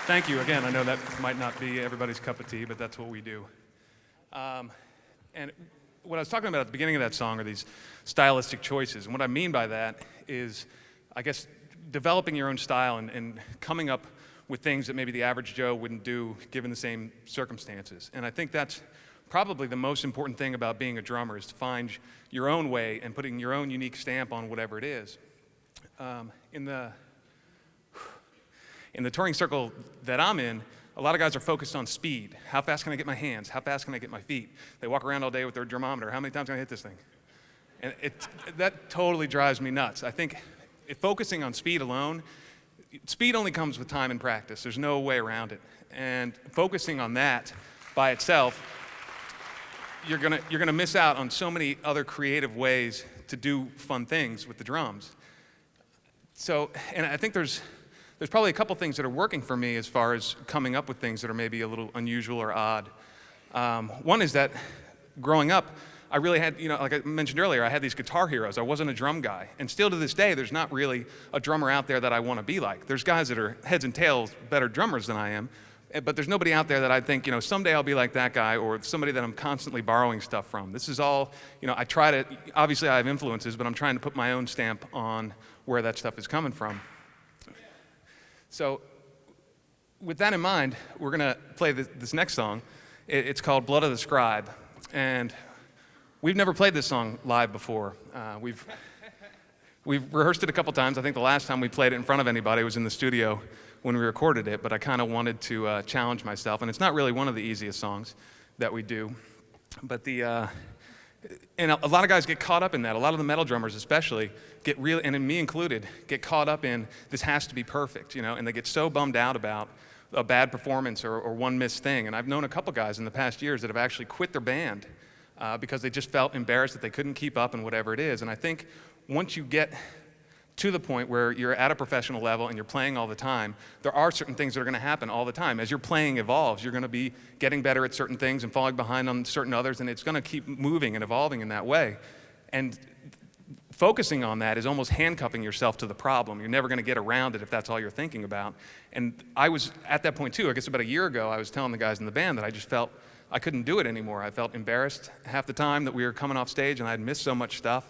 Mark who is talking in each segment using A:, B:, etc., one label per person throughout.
A: Thank you. Again, I know that might not be everybody's cup of tea, but that's what we do. And what I was talking about at the beginning of that song are these stylistic choices. And what I mean by that is, I guess, developing your own style and coming up with things that maybe the average Joe wouldn't do given the same circumstances. And I think that's probably the most important thing about being a drummer, is to find your own way and putting your own unique stamp on whatever it is. In the touring circle that I'm in, a lot of guys are focused on speed. How fast can I get my hands? How fast can I get my feet? They walk around all day with their drummometer. How many times can I hit this thing? And that totally drives me nuts. I think focusing on speed alone, speed only comes with time and practice. There's no way around it. And focusing on that by itself, you're gonna miss out on so many other creative ways to do fun things with the drums. So, and I think there's probably a couple things that are working for me as far as coming up with things that are maybe a little unusual or odd. One is that growing up, I really had, like I mentioned earlier, I had these guitar heroes. I wasn't a drum guy. And still to this day, there's not really a drummer out there that I want to be like. There's guys that are heads and tails better drummers than I am, but there's nobody out there that I think, someday I'll be like that guy, or somebody that I'm constantly borrowing stuff from. This is all, I try to, obviously I have influences, but I'm trying to put my own stamp on where that stuff is coming from. So with that in mind, we're going to play this next song. It's called Blood of the Scribe. And we've never played this song live before. We've rehearsed it a couple times. I think the last time we played it in front of anybody was in the studio when we recorded it, but I kind of wanted to challenge myself. And it's not really one of the easiest songs that we do. But and a lot of guys get caught up in that. A lot of the metal drummers especially get really, and me included, get caught up in this has to be perfect, and they get so bummed out about a bad performance or one missed thing. And I've known a couple guys in the past years that have actually quit their band because they just felt embarrassed that they couldn't keep up in whatever it is. And I think once you get to the point where you're at a professional level and you're playing all the time, there are certain things that are going to happen all the time. As your playing evolves, you're going to be getting better at certain things and falling behind on certain others, and it's going to keep moving and evolving in that way. And focusing on that is almost handcuffing yourself to the problem. You're never going to get around it if that's all you're thinking about. And I was at that point too. I guess about a year ago, I was telling the guys in the band that I just felt I couldn't do it anymore. I felt embarrassed half the time that we were coming off stage, and I'd missed so much stuff.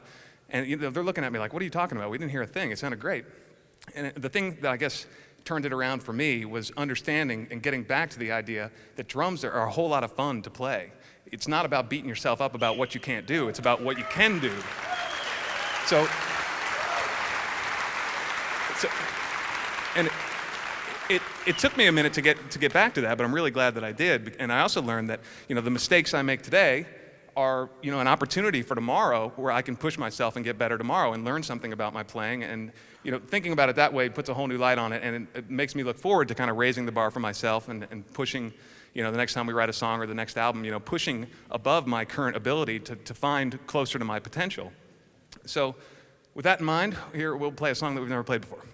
A: And they're looking at me like, what are you talking about? We didn't hear a thing. It sounded great. And the thing that I guess turned it around for me was understanding and getting back to the idea that drums are a whole lot of fun to play. It's not about beating yourself up about what you can't do. It's about what you can do. And it took me a minute to get back to that, but I'm really glad that I did. And I also learned that the mistakes I make today are an opportunity for tomorrow where I can push myself and get better tomorrow and learn something about my playing. And thinking about it that way puts a whole new light on it, and it makes me look forward to kind of raising the bar for myself and pushing the next time we write a song or the next album, pushing above my current ability to find closer to my potential. So with that in mind, here we'll play a song that we've never played before.